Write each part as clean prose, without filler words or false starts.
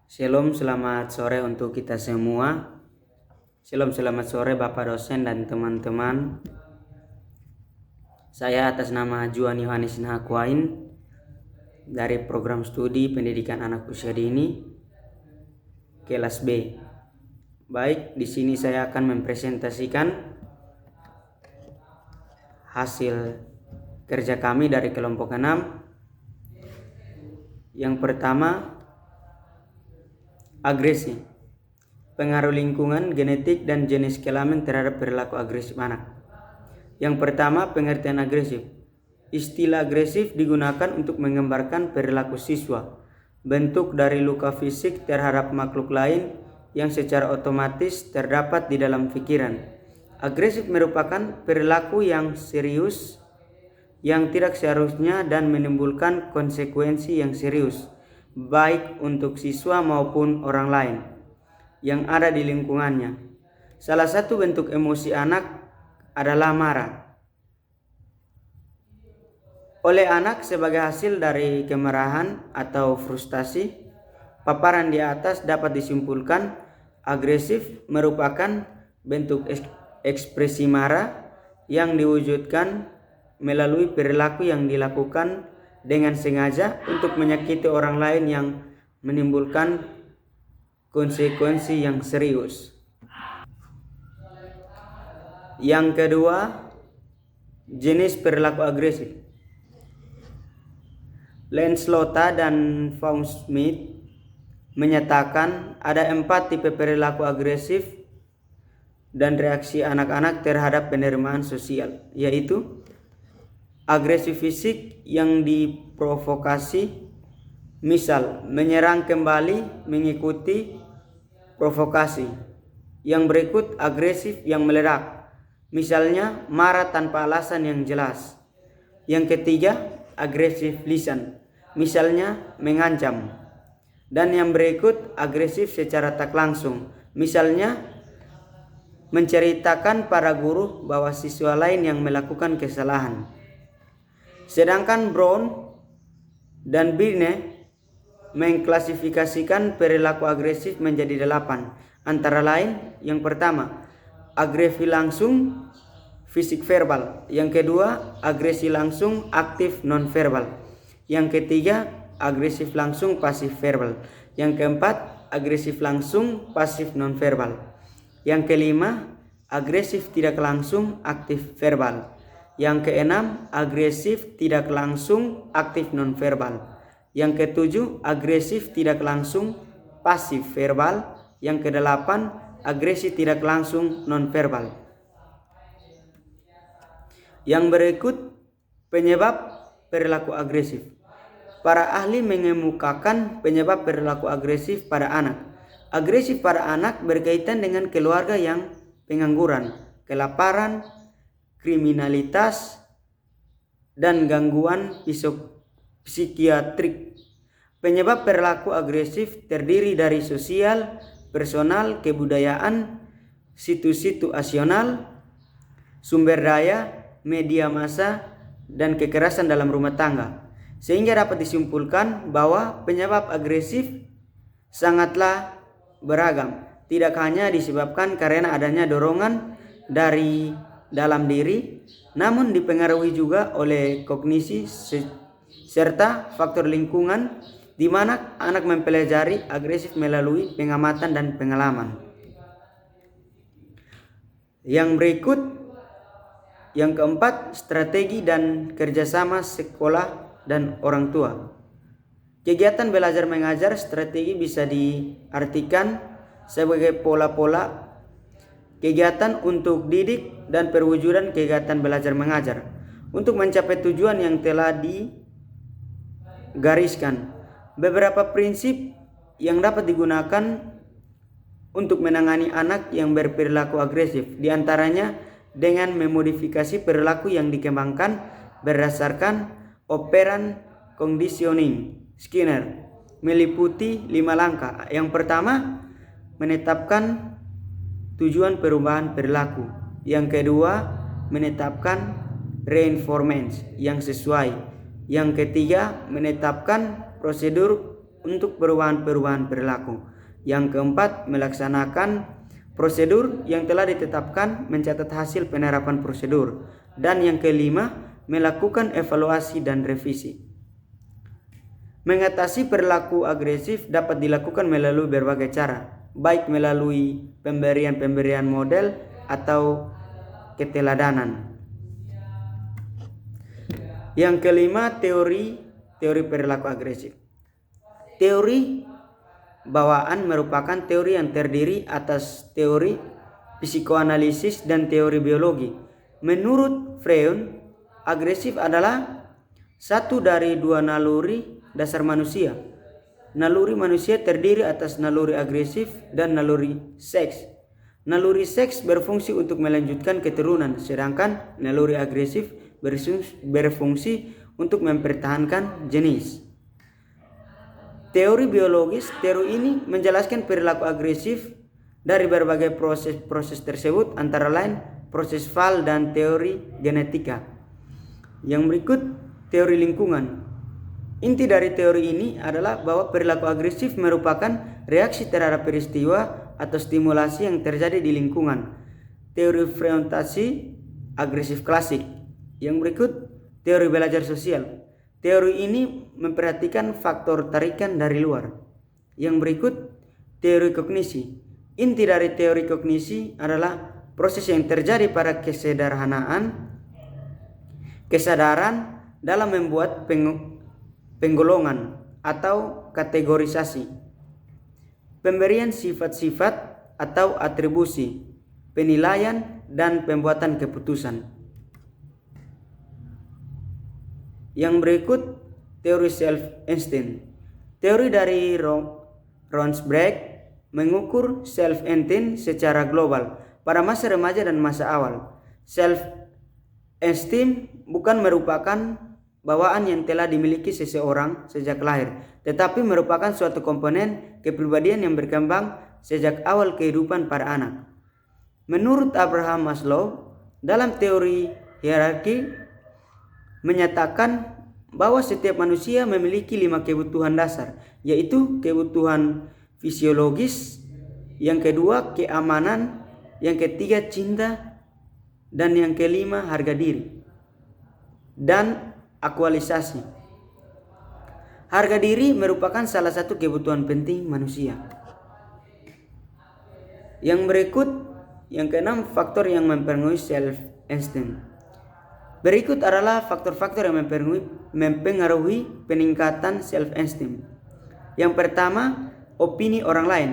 Shalom, selamat sore untuk kita semua. Shalom, selamat sore Bapak dosen dan teman-teman. Saya atas nama Juan Yohanes Nahakwain dari program studi pendidikan anak usia dini kelas B. Baik, di sini saya akan mempresentasikan hasil kerja kami dari kelompok 6. Yang pertama, agresi, pengaruh lingkungan, genetik, dan jenis kelamin terhadap perilaku agresif anak. Yang pertama, pengertian agresif. Istilah agresif digunakan untuk menggambarkan perilaku siswa, bentuk dari luka fisik terhadap makhluk lain yang secara otomatis terdapat di dalam pikiran. Agresif merupakan perilaku yang serius, yang tidak seharusnya dan menimbulkan konsekuensi yang serius, baik untuk siswa maupun orang lain yang ada di lingkungannya. Salah satu bentuk emosi anak adalah marah. Oleh anak sebagai hasil dari kemarahan atau frustasi, paparan di atas dapat disimpulkan agresif merupakan bentuk ekspresi marah yang diwujudkan melalui perilaku yang dilakukan dengan sengaja untuk menyakiti orang lain yang menimbulkan konsekuensi yang serius. Yang kedua, jenis perilaku agresif. Lenslota dan Vaughan Smith menyatakan ada 4 tipe perilaku agresif dan reaksi anak-anak terhadap penerimaan sosial, yaitu agresi fisik yang diprovokasi, misal menyerang kembali mengikuti provokasi. Yang berikut agresif yang meledak, misalnya marah tanpa alasan yang jelas. Yang ketiga, agresif lisan, misalnya mengancam. Dan yang berikut agresif secara tak langsung, misalnya menceritakan pada guru bahwa siswa lain yang melakukan kesalahan. Sedangkan Brown dan Birne mengklasifikasikan perilaku agresif menjadi 8, antara lain yang pertama, agresi langsung fisik verbal. Yang kedua, agresi langsung aktif non verbal. Yang ketiga, agresif langsung pasif verbal. Yang keempat, agresif langsung pasif non verbal. Yang kelima, agresif tidak langsung aktif verbal. Yang keenam, agresif tidak langsung aktif non verbal. Yang ketujuh, agresif tidak langsung pasif verbal. Yang kedelapan, agresi tidak langsung non verbal. Yang berikut penyebab perilaku agresif. Para ahli mengemukakan penyebab perilaku agresif pada anak. Agresif pada anak berkaitan dengan keluarga yang pengangguran, kelaparan, kriminalitas, dan gangguan psikiatrik. Penyebab perilaku agresif terdiri dari sosial, personal, kebudayaan, situasional, sumber daya, media massa, dan kekerasan dalam rumah tangga. Sehingga dapat disimpulkan bahwa penyebab agresif sangatlah beragam. Tidak hanya disebabkan karena adanya dorongan dari dalam diri, namun dipengaruhi juga oleh kognisi serta faktor lingkungan di mana anak mempelajari agresif melalui pengamatan dan pengalaman. Yang berikut, yang keempat, strategi dan kerjasama sekolah dan orang tua. Kegiatan belajar mengajar strategi bisa diartikan sebagai pola-pola kegiatan untuk didik dan perwujudan kegiatan belajar mengajar untuk mencapai tujuan yang telah digariskan. Beberapa prinsip yang dapat digunakan untuk menangani anak yang berperilaku agresif, diantaranya dengan memodifikasi perilaku yang dikembangkan berdasarkan operan conditioning Skinner, meliputi 5 langkah. Yang pertama, menetapkan tujuan perubahan perilaku. Yang kedua, menetapkan reinforcement yang sesuai. Yang ketiga, menetapkan prosedur untuk perubahan-perubahan perilaku. Yang keempat, melaksanakan prosedur yang telah ditetapkan, mencatat hasil penerapan prosedur. Dan yang kelima, melakukan evaluasi dan revisi. Mengatasi perilaku agresif dapat dilakukan melalui berbagai cara, baik melalui pemberian model atau keteladanan. Yang kelima, teori perilaku agresif. Teori bawaan merupakan teori yang terdiri atas teori psikoanalisis dan teori biologi. Menurut Freud, agresif adalah satu dari dua naluri dasar manusia. Naluri manusia terdiri atas naluri agresif dan naluri seks. Naluri seks berfungsi untuk melanjutkan keturunan, sedangkan naluri agresif berfungsi untuk mempertahankan jenis. Teori biologis, teori ini menjelaskan perilaku agresif dari berbagai proses tersebut, antara lain proses Fall dan teori genetika. Yang berikut, teori lingkungan. Inti dari teori ini adalah bahwa perilaku agresif merupakan reaksi terhadap peristiwa atau stimulasi yang terjadi di lingkungan. Teori fragmentasi agresif klasik. Yang berikut, teori belajar sosial. Teori ini memperhatikan faktor tarikan dari luar. Yang berikut, teori kognisi. Inti dari teori kognisi adalah proses yang terjadi pada kesadaran dalam membuat penggolongan atau kategorisasi, pemberian sifat-sifat atau atribusi, penilaian, dan pembuatan keputusan. Yang berikut, teori self-esteem. Teori dari Ronsberg mengukur self-esteem secara global pada masa remaja dan masa awal. Self-esteem bukan merupakan bawaan yang telah dimiliki seseorang sejak lahir, tetapi merupakan suatu komponen kepribadian yang berkembang sejak awal kehidupan para anak. Menurut Abraham Maslow, dalam teori hierarki menyatakan bahwa setiap manusia memiliki 5 kebutuhan dasar, yaitu kebutuhan fisiologis, yang kedua keamanan, yang ketiga cinta, dan yang kelima harga diri dan aktualisasi. Harga diri merupakan salah satu kebutuhan penting manusia. Yang berikut, yang keenam, faktor yang mempengaruhi self-esteem. Berikut adalah faktor-faktor yang mempengaruhi peningkatan self-esteem. Yang pertama, opini orang lain.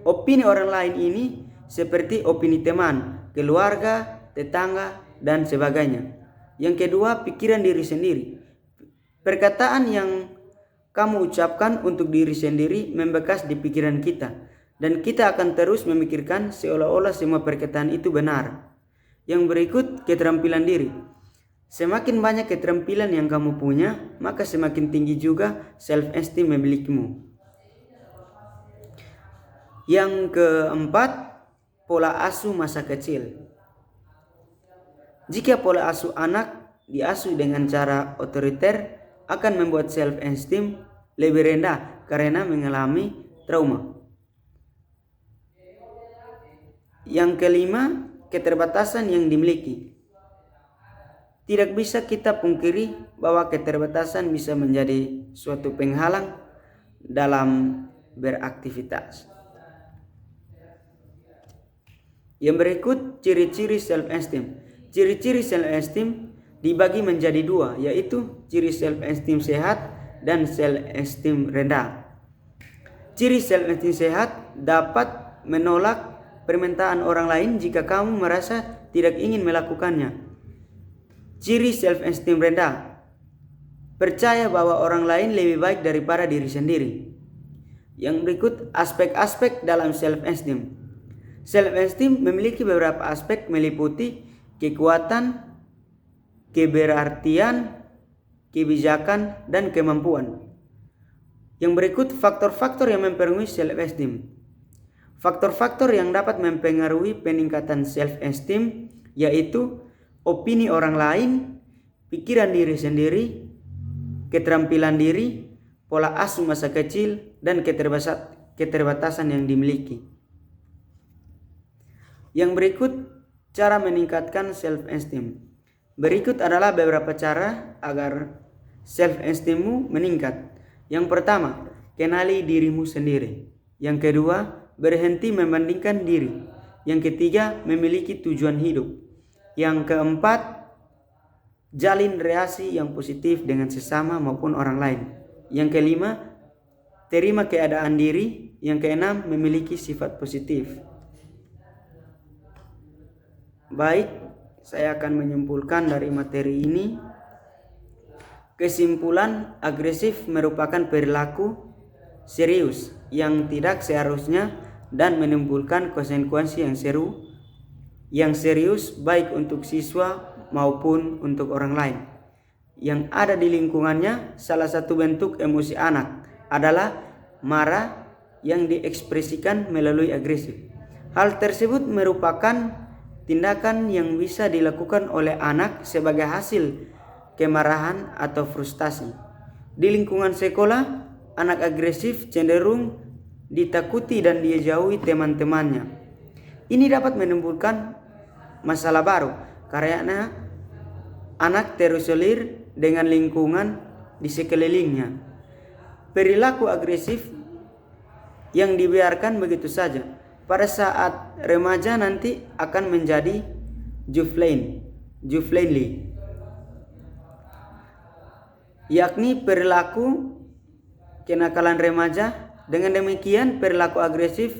Opini orang lain ini seperti opini teman, keluarga, tetangga, dan sebagainya. Yang kedua, pikiran diri sendiri. Perkataan yang kamu ucapkan untuk diri sendiri membekas di pikiran kita, dan kita akan terus memikirkan seolah-olah semua perkataan itu benar. Yang berikut, keterampilan diri. Semakin banyak keterampilan yang kamu punya, maka semakin tinggi juga self-esteem memilikimu. Yang keempat, pola asuh masa kecil. Jika pola asuh anak diasuh dengan cara otoriter, akan membuat self-esteem lebih rendah karena mengalami trauma. Yang kelima, keterbatasan yang dimiliki. Tidak bisa kita pungkiri bahwa keterbatasan bisa menjadi suatu penghalang dalam beraktivitas. Yang berikut, ciri-ciri self-esteem. Ciri-ciri self-esteem dibagi menjadi dua, yaitu ciri self-esteem sehat dan self-esteem rendah. Ciri self-esteem sehat dapat menolak permintaan orang lain jika kamu merasa tidak ingin melakukannya. Ciri self-esteem rendah, percaya bahwa orang lain lebih baik daripada diri sendiri. Yang berikut, aspek-aspek dalam self-esteem. Self-esteem memiliki beberapa aspek meliputi kekuatan, keberartian, kebijakan, dan kemampuan. Yang berikut, faktor-faktor yang mempengaruhi self-esteem. Faktor-faktor yang dapat mempengaruhi peningkatan self-esteem yaitu opini orang lain, pikiran diri sendiri, keterampilan diri, pola asuh masa kecil, dan keterbatasan yang dimiliki. Yang berikut cara meningkatkan self-esteem. Berikut adalah beberapa cara agar self-esteemmu meningkat. Yang pertama, kenali dirimu sendiri. Yang kedua, berhenti membandingkan diri. Yang ketiga, memiliki tujuan hidup. Yang keempat, jalin relasi yang positif dengan sesama maupun orang lain. Yang kelima, terima keadaan diri. Yang keenam, memiliki sifat positif. Baik, saya akan menyimpulkan dari materi ini. Kesimpulan, agresif merupakan perilaku serius yang tidak seharusnya dan menimbulkan konsekuensi yang serius baik untuk siswa maupun untuk orang lain yang ada di lingkungannya. Salah satu bentuk emosi anak adalah marah yang diekspresikan melalui agresif. Hal tersebut merupakan tindakan yang bisa dilakukan oleh anak sebagai hasil kemarahan atau frustasi. Di lingkungan sekolah, anak agresif cenderung ditakuti dan dijauhi teman-temannya. Ini dapat menimbulkan masalah baru karena anak terisolir dengan lingkungan di sekelilingnya. Perilaku agresif yang dibiarkan begitu saja pada saat remaja nanti akan menjadi juvenile, yakni perilaku kenakalan remaja. Dengan demikian, perilaku agresif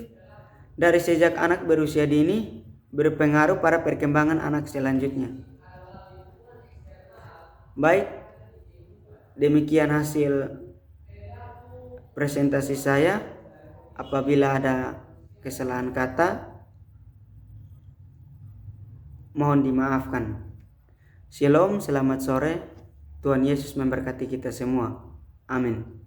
dari sejak anak berusia dini berpengaruh pada perkembangan anak selanjutnya. Baik, demikian hasil presentasi saya. Apabila ada kesalahan kata, mohon dimaafkan. Shalom, selamat sore. Tuhan Yesus memberkati kita semua. Amin.